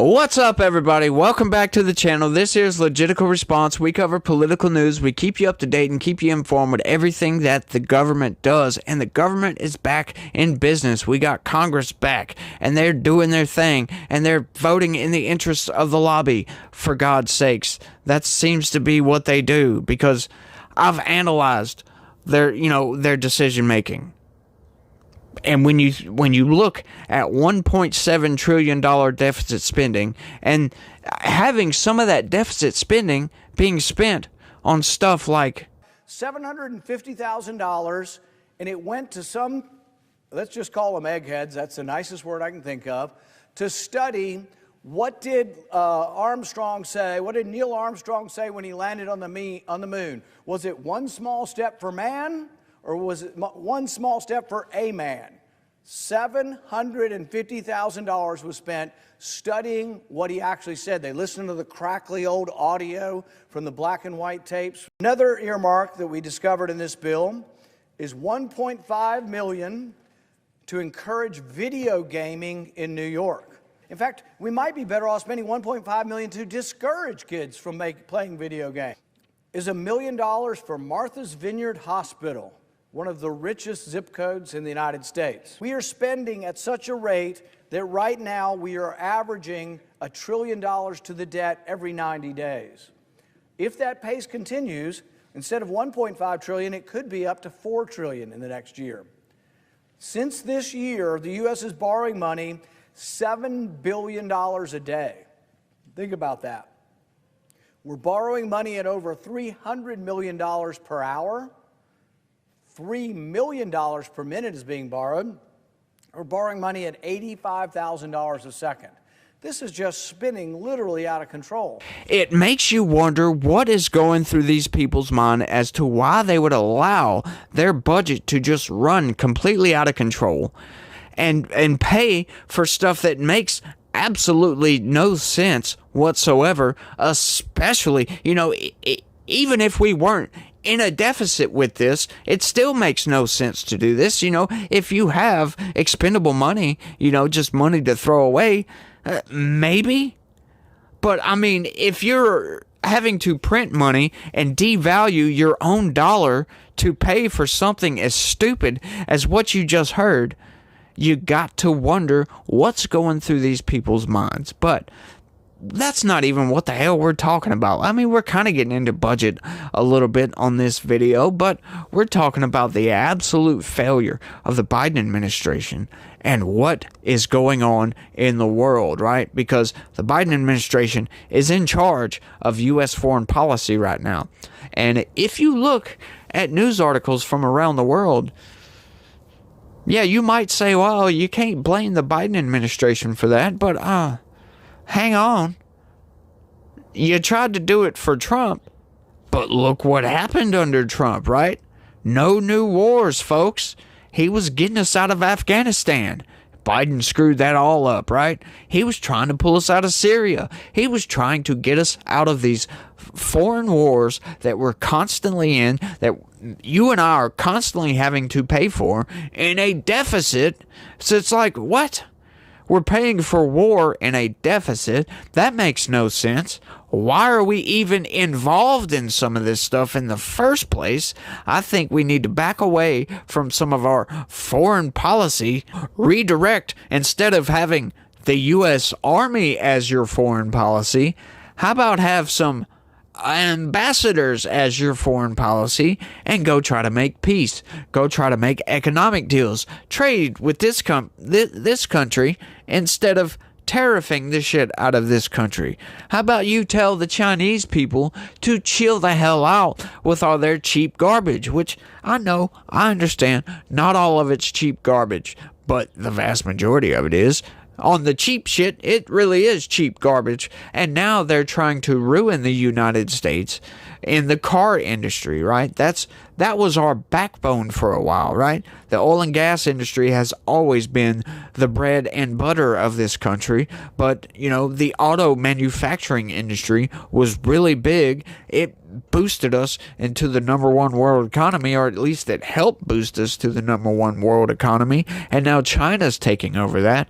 What's up, everybody? Welcome back to the channel. This is Legitical Response. We cover political news. We keep you up to date and keep you informed with everything that the government does. And the government is back in business. We got Congress back, and they're doing their thing, and they're voting in the interests of the lobby. For God's sakes, that seems to be what they do, because I've analyzed their decision making. And when you look at $1.7 trillion deficit spending, and having some of that deficit spending being spent on stuff like $750,000, and it went to some, let's just call them eggheads, that's the nicest word I can think of, to study what did Armstrong say, what did Neil Armstrong say when he landed on the moon? Was it one small step for man, or was it one small step for a man? $750,000 was spent studying what he actually said. They listened to the crackly old audio from the black and white tapes. Another earmark that we discovered in this bill is $1.5 million to encourage video gaming in New York. In fact, we might be better off spending $1.5 million to discourage kids from playing video games. Is $1 million for Martha's Vineyard Hospital, one of the richest zip codes in the United States. We are spending at such a rate that right now we are averaging $1 trillion to the debt every 90 days. If that pace continues, instead of $1.5 trillion, it could be up to $4 trillion in the next year. Since this year, the U.S. is borrowing money $7 billion a day. Think about that. We're borrowing money at over $300 million per hour. $3 million per minute is being borrowed. We're borrowing money at $85,000 a second. This is just spinning literally out of control. It makes you wonder what is going through these people's mind as to why they would allow their budget to just run completely out of control and pay for stuff that makes absolutely no sense whatsoever, especially, even if we weren't in a deficit with this, it still makes no sense to do this. If you have expendable money, just money to throw away, maybe. But I mean, if you're having to print money and devalue your own dollar to pay for something as stupid as what you just heard, you got to wonder what's going through these people's minds. But that's not even what the hell we're talking about. I mean, we're kind of getting into budget a little bit on this video, but we're talking about the absolute failure of the Biden administration and what is going on in the world, right? Because the Biden administration is in charge of U.S. foreign policy right now. And if you look at news articles from around the world, yeah, you might say, well, you can't blame the Biden administration for that, but hang on. You tried to do it for Trump, but look what happened under Trump, right? No new wars, folks. He was getting us out of Afghanistan. Biden screwed that all up, right? He was trying to pull us out of Syria. He was trying to get us out of these foreign wars that we're constantly in, that you and I are constantly having to pay for in a deficit. So it's like, what? We're paying for war in a deficit? That makes no sense. Why are we even involved in some of this stuff in the first place? I think we need to back away from some of our foreign policy, redirect instead of having the U.S. Army as your foreign policy. How about have some ambassadors as your foreign policy and go try to make peace, go try to make economic deals, trade with this country instead of tariffing the shit out of this country. How about you tell the Chinese people to chill the hell out with all their cheap garbage, which I know, I understand, not all of it's cheap garbage, but the vast majority of it is. On the cheap shit, it really is cheap garbage. And now they're trying to ruin the United States in the car industry, right? That was our backbone for a while, right? The oil and gas industry has always been the bread and butter of this country, but the auto manufacturing industry was really big. It boosted us into the #1 world economy, or at least it helped boost us to the #1 world economy, and now China's taking over that.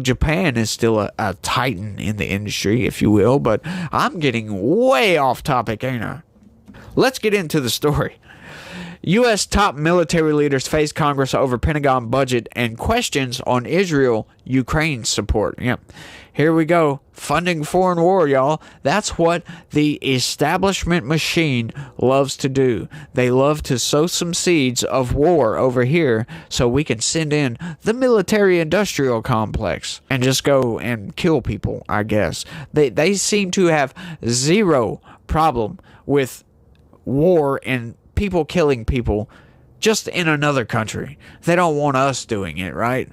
Japan is still a titan in the industry, if you will, but I'm getting way off topic, ain't I? Let's get into the story. U.S. top military leaders face Congress over Pentagon budget and questions on Israel-Ukraine support. Yep. Here we go. Funding foreign war, y'all. That's what the establishment machine loves to do. They love to sow some seeds of war over here so we can send in the military-industrial complex and just go and kill people, I guess. They seem to have zero problem with war and people killing people just in another country. They don't want us doing it, right?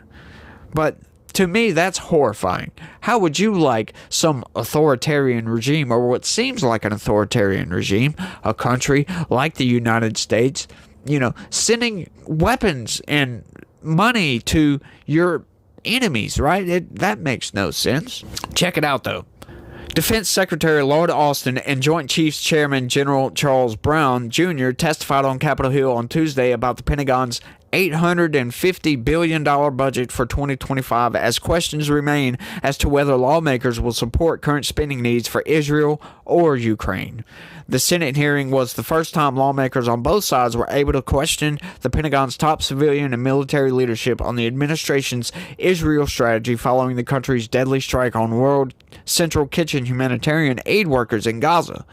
But to me, that's horrifying. How would you like some authoritarian regime, or what seems like an authoritarian regime, a country like the United States, sending weapons and money to your enemies, right? That makes no sense. Check it out, though. Defense Secretary Lloyd Austin and Joint Chiefs Chairman General Charles Brown Jr. testified on Capitol Hill on Tuesday about the Pentagon's $850 billion budget for 2025 as questions remain as to whether lawmakers will support current spending needs for Israel or Ukraine. The Senate hearing was the first time lawmakers on both sides were able to question the Pentagon's top civilian and military leadership on the administration's Israel strategy following the country's deadly strike on World Central Kitchen humanitarian aid workers in Gaza.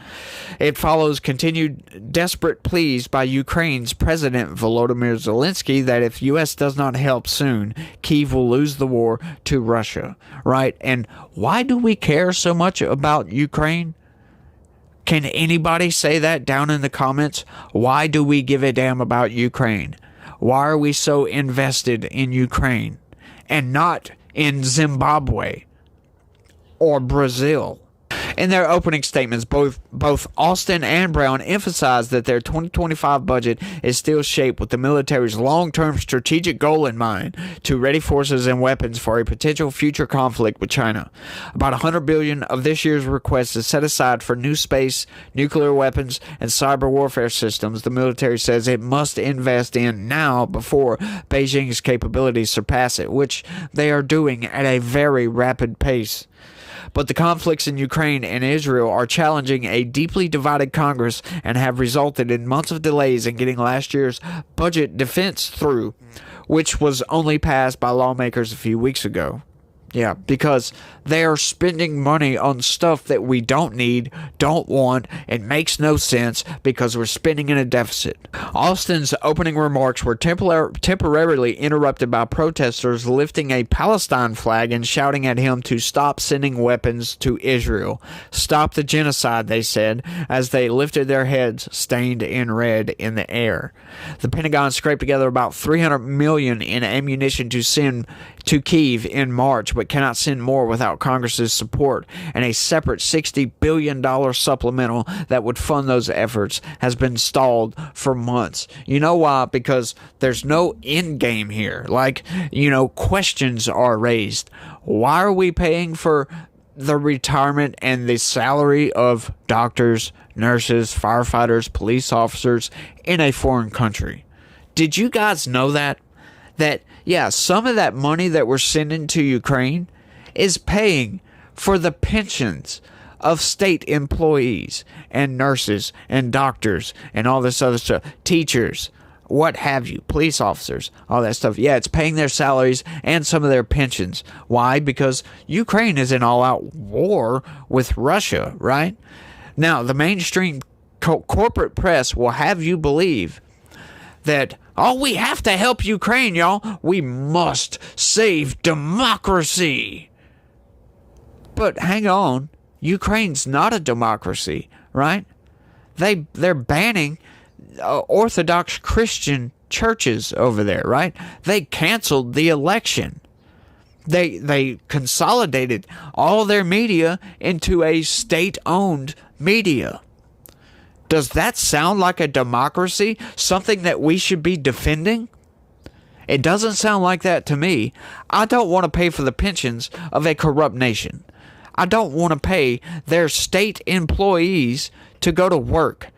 It follows continued desperate pleas by Ukraine's President Volodymyr Zelensky that if U.S. does not help soon, Kyiv will lose the war to Russia, right? And why do we care so much about Ukraine? Can anybody say that down in the comments? Why do we give a damn about Ukraine? Why are we so invested in Ukraine and not in Zimbabwe or Brazil? In their opening statements, both Austin and Brown emphasized that their 2025 budget is still shaped with the military's long-term strategic goal in mind to ready forces and weapons for a potential future conflict with China. About $100 billion of this year's request is set aside for new space, nuclear weapons, and cyber warfare systems the military says it must invest in now before Beijing's capabilities surpass it, which they are doing at a very rapid pace. But the conflicts in Ukraine and Israel are challenging a deeply divided Congress and have resulted in months of delays in getting last year's budget defense through, which was only passed by lawmakers a few weeks ago. Yeah, because they are spending money on stuff that we don't need, don't want, and makes no sense because we're spending in a deficit. Austin's opening remarks were temporarily interrupted by protesters lifting a Palestine flag and shouting at him to stop sending weapons to Israel. Stop the genocide, they said, as they lifted their heads stained in red in the air. The Pentagon scraped together about $300 million in ammunition to send to Kyiv in March, but cannot send more without Congress's support, and a separate $60 billion supplemental that would fund those efforts has been stalled for months. You know why? Because there's no end game here. Questions are raised. Why are we paying for the retirement and the salary of doctors, nurses, firefighters, police officers in a foreign country? Did you guys know that? Yeah, some of that money that we're sending to Ukraine is paying for the pensions of state employees and nurses and doctors and all this other stuff, teachers, what have you, police officers, all that stuff. Yeah, it's paying their salaries and some of their pensions. Why? Because Ukraine is in all-out war with Russia, right? Now, the mainstream corporate press will have you believe that, we have to help Ukraine, y'all. We must save democracy. But hang on, Ukraine's not a democracy, right? They're banning Orthodox Christian churches over there, right? They canceled the election. They consolidated all their media into a state-owned media. Does that sound like a democracy? Something that we should be defending? It doesn't sound like that to me. I don't want to pay for the pensions of a corrupt nation. I don't want to pay their state employees to go to work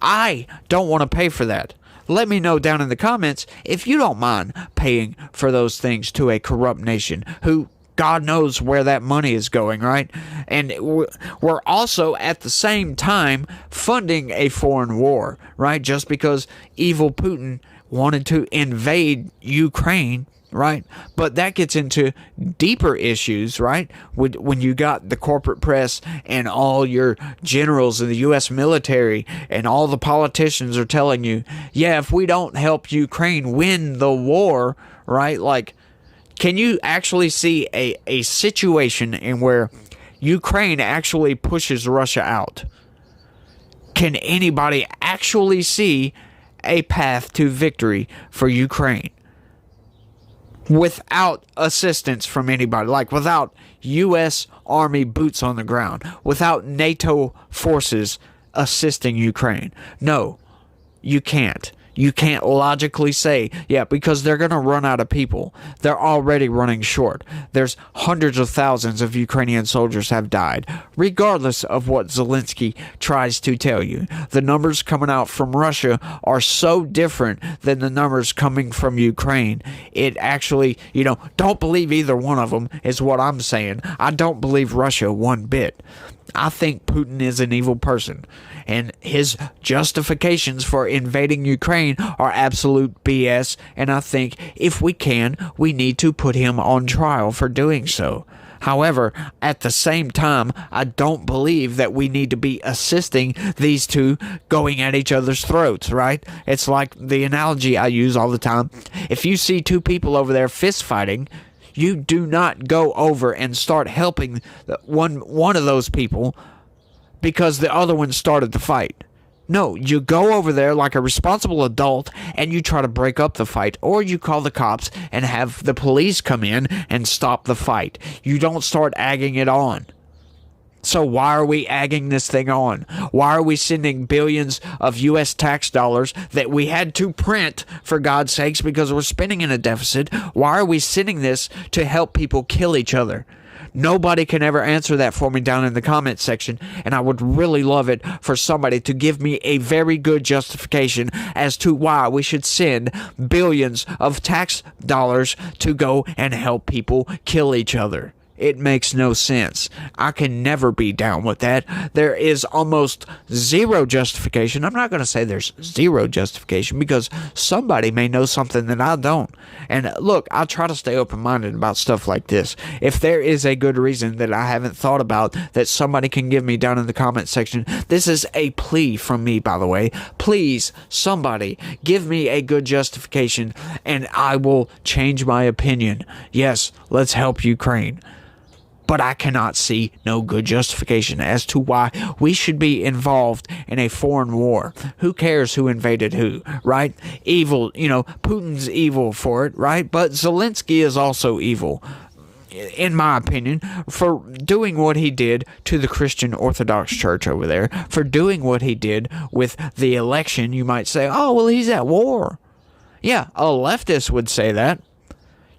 I don't want to pay for that. Let me know down in the comments if you don't mind paying for those things to a corrupt nation who God knows where that money is going, right? And we're also at the same time funding a foreign war, right? Just because evil Putin wanted to invade Ukraine, right? But that gets into deeper issues, right? When you got the corporate press and all your generals in the U.S. military and all the politicians are telling you, yeah, if we don't help Ukraine win the war, right? Like, can you actually see a situation in where Ukraine actually pushes Russia out? Can anybody actually see a path to victory for Ukraine without assistance from anybody? Like without U.S. Army boots on the ground, without NATO forces assisting Ukraine? No, you can't. You can't logically say, yeah, because they're going to run out of people. They're already running short. There's hundreds of thousands of Ukrainian soldiers have died, regardless of what Zelensky tries to tell you. The numbers coming out from Russia are so different than the numbers coming from Ukraine. It actually, don't believe either one of them is what I'm saying. I don't believe Russia one bit. I think Putin is an evil person, and his justifications for invading Ukraine are absolute BS, and I think if we can, we need to put him on trial for doing so. However, at the same time, I don't believe that we need to be assisting these two going at each other's throats, right? It's like the analogy I use all the time. If you see two people over there fist fighting, you do not go over and start helping one of those people because the other one started the fight. No, you go over there like a responsible adult and you try to break up the fight, or you call the cops and have the police come in and stop the fight. You don't start egging it on. So why are we egging this thing on? Why are we sending billions of U.S. tax dollars that we had to print, for God's sakes, because we're spending in a deficit? Why are we sending this to help people kill each other? Nobody can ever answer that for me down in the comment section, and I would really love it for somebody to give me a very good justification as to why we should send billions of tax dollars to go and help people kill each other. It makes no sense. I can never be down with that. There is almost zero justification. I'm not going to say there's zero justification because somebody may know something that I don't. And look, I try to stay open-minded about stuff like this. If there is a good reason that I haven't thought about that somebody can give me down in the comment section, this is a plea from me, by the way. Please, somebody, give me a good justification and I will change my opinion. Yes, let's help Ukraine. But I cannot see no good justification as to why we should be involved in a foreign war. Who cares who invaded who, right? Evil, Putin's evil for it, right? But Zelensky is also evil, in my opinion, for doing what he did to the Christian Orthodox Church over there, for doing what he did with the election. You might say, oh, well, he's at war. Yeah, a leftist would say that.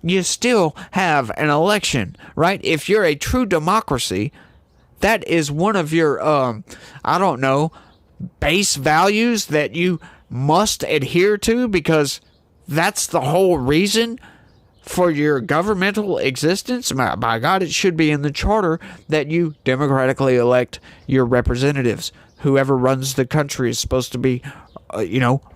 You still have an election, right? If you're a true democracy, that is one of your, base values that you must adhere to, because that's the whole reason for your governmental existence. By God, it should be in the charter that you democratically elect your representatives. Whoever runs the country is supposed to be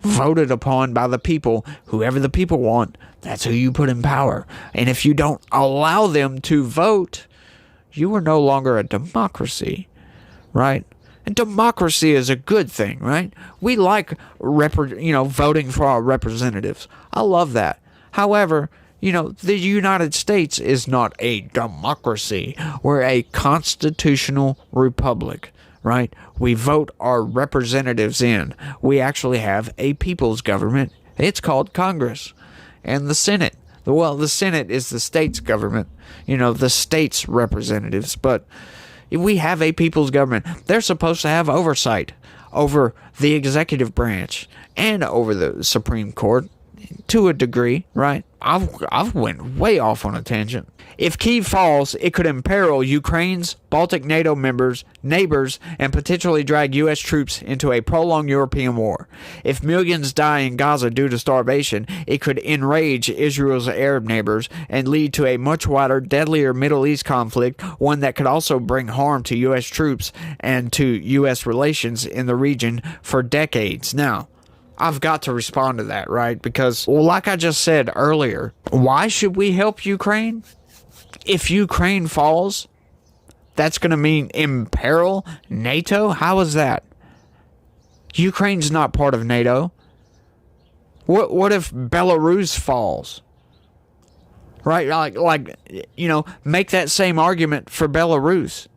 voted upon by the people. Whoever the people want, that's who you put in power. And if you don't allow them to vote, you are no longer a democracy, right? And democracy is a good thing, right? We like, voting for our representatives. I love that. However, the United States is not a democracy. We're a constitutional republic, right? We vote our representatives in. We actually have a people's government. It's called Congress. And the Senate. Well, the Senate is the state's government. The state's representatives. But we have a people's government. They're supposed to have oversight over the executive branch and over the Supreme Court. to a degree, right? I've went way off on a tangent. If Kyiv falls, it could imperil Ukraine's Baltic NATO neighbors, and potentially drag U.S. troops into a prolonged European war. If millions die in Gaza due to starvation, it could enrage Israel's Arab neighbors and lead to a much wider, deadlier Middle East conflict, one that could also bring harm to U.S. troops and to U.S. relations in the region for decades. Now, I've got to respond to that, right? Because, well, like I just said earlier, why should we help Ukraine? If Ukraine falls, that's going to mean imperil NATO? How is that? Ukraine's not part of NATO. What if Belarus falls? Right? Like make that same argument for Belarus.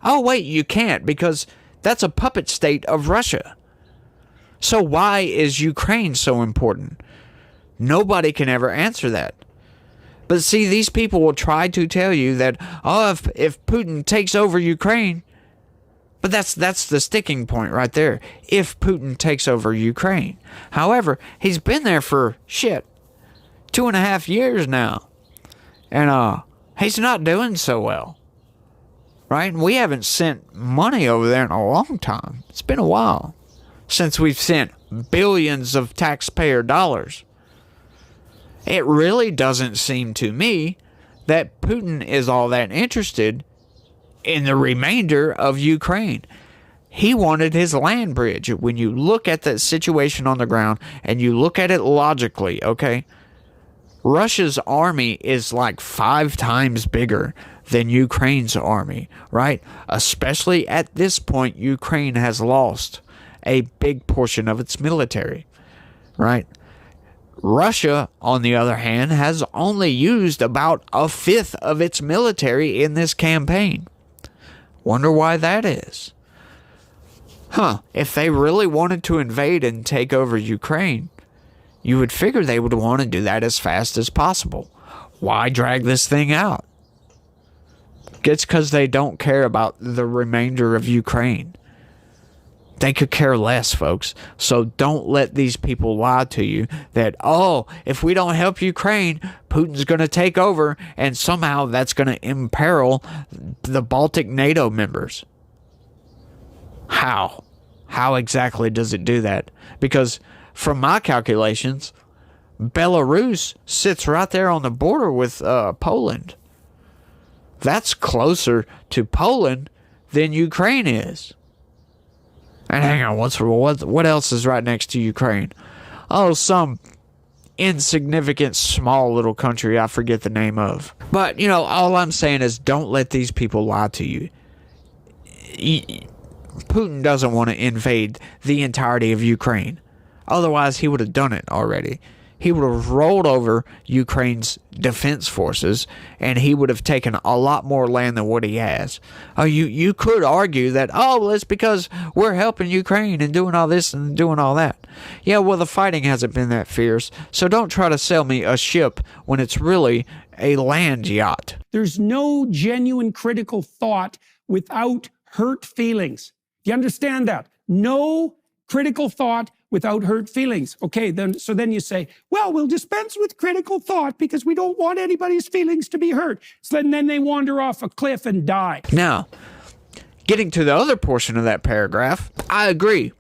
Oh, wait, you can't, because that's a puppet state of Russia. So why is Ukraine so important? Nobody can ever answer that. But see, these people will try to tell you that, oh, if Putin takes over Ukraine, but that's the sticking point right there. If Putin takes over Ukraine. However, he's been there for 2.5 years now. And he's not doing so well. Right? We haven't sent money over there in a long time. It's been a while since we've sent billions of taxpayer dollars. It really doesn't seem to me that Putin is all that interested in the remainder of Ukraine. He wanted his land bridge. When you look at the situation on the ground and you look at it logically, okay, Russia's army is like 5 times bigger than Ukraine's army, right? Especially at this point, Ukraine has lost a big portion of its military, right? Russia, on the other hand, has only used about 1/5 of its military in this campaign. Wonder why that is. If they really wanted to invade and take over Ukraine, you would figure they would want to do that as fast as possible. Why drag this thing out? It's because they don't care about the remainder of Ukraine. They could care less, folks. So don't let these people lie to you that, oh, if we don't help Ukraine, Putin's going to take over, and somehow that's going to imperil the Baltic NATO members. How? How exactly does it do that? Because from my calculations, Belarus sits right there on the border with Poland. That's closer to Poland than Ukraine is. And hang on, what else is right next to Ukraine? Oh, some insignificant small little country I forget the name of. But, all I'm saying is don't let these people lie to you. Putin doesn't want to invade the entirety of Ukraine. Otherwise, he would have done it already. He would have rolled over Ukraine's defense forces, and he would have taken a lot more land than what he has. You could argue that, well, it's because we're helping Ukraine and doing all this and doing all that. Yeah, well, the fighting hasn't been that fierce, so don't try to sell me a ship when it's really a land yacht. There's no genuine critical thought without hurt feelings. Do you understand that? No critical thought without hurt feelings. Okay, then you say, well, we'll dispense with critical thought because we don't want anybody's feelings to be hurt. So then they wander off a cliff and die. Now, getting to the other portion of that paragraph, I agree.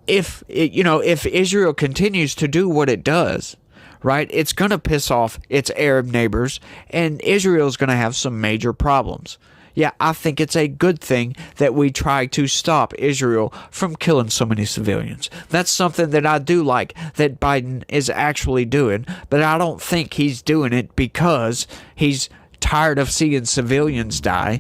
If Israel continues to do what it does, right, it's going to piss off its Arab neighbors, and Israel's going to have some major problems. Yeah, I think it's a good thing that we try to stop Israel from killing so many civilians. That's something that I do like that Biden is actually doing, but I don't think he's doing it because he's tired of seeing civilians die.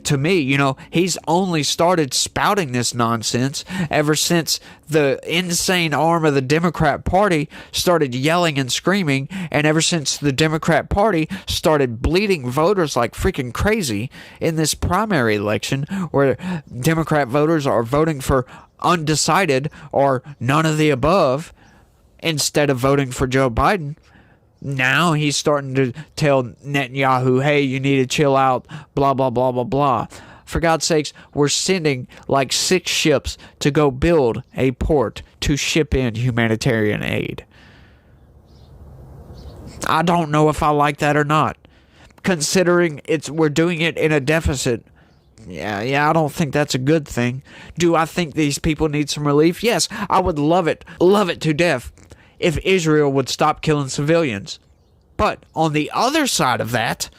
To me, he's only started spouting this nonsense ever since the insane arm of the Democrat Party started yelling and screaming, and ever since the Democrat Party started bleeding voters like freaking crazy in this primary election where Democrat voters are voting for undecided or none of the above instead of voting for Joe Biden. Now he's starting to tell Netanyahu, hey, you need to chill out, blah, blah, blah, blah, blah. For God's sakes, we're sending like 6 ships to go build a port to ship in humanitarian aid. I don't know if I like that or not. Considering we're doing it in a deficit. Yeah, I don't think that's a good thing. Do I think these people need some relief? Yes, I would love it to death if Israel would stop killing civilians. But on the other side of that,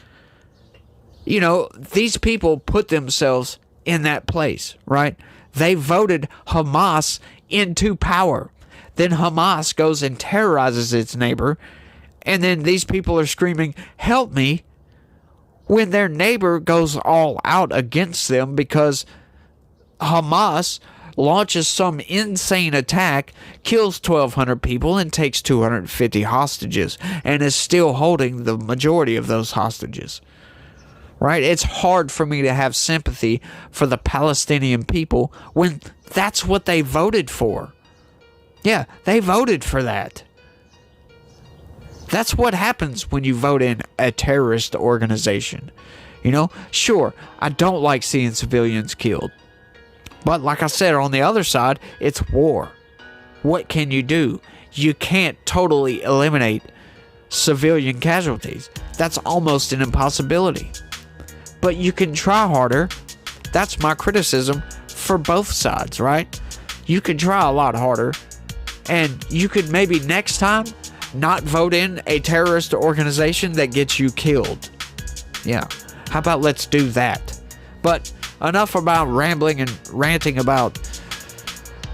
these people put themselves in that place, right? They voted Hamas into power. Then Hamas goes and terrorizes its neighbor, and then these people are screaming, "Help me," when their neighbor goes all out against them because Hamas launches some insane attack, kills 1,200 people, and takes 250 hostages, and is still holding the majority of those hostages. Right? It's hard for me to have sympathy for the Palestinian people when that's what they voted for. Yeah, they voted for that. That's what happens when you vote in a terrorist organization. Sure, I don't like seeing civilians killed. But like I said, on the other side, it's war. What can you do? You can't totally eliminate civilian casualties. That's almost an impossibility. But you can try harder. That's my criticism for both sides, right? You can try a lot harder. And you could maybe next time not vote in a terrorist organization that gets you killed. Yeah. How about let's do that? But enough about rambling and ranting about.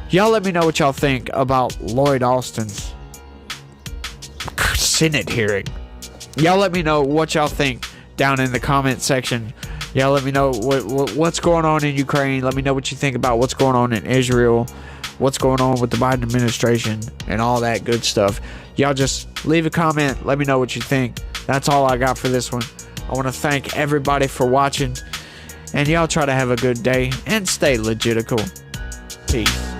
Y'all let me know what y'all think about Lloyd Austin's Senate hearing. Y'all let me know what y'all think down in the comment section. Y'all let me know what's going on in Ukraine. Let me know what you think about what's going on in Israel, what's going on with the Biden administration, and all that good stuff. Y'all just leave a comment. Let me know what you think. That's all I got for this one. I want to thank everybody for watching. And y'all try to have a good day and stay legitical. Peace.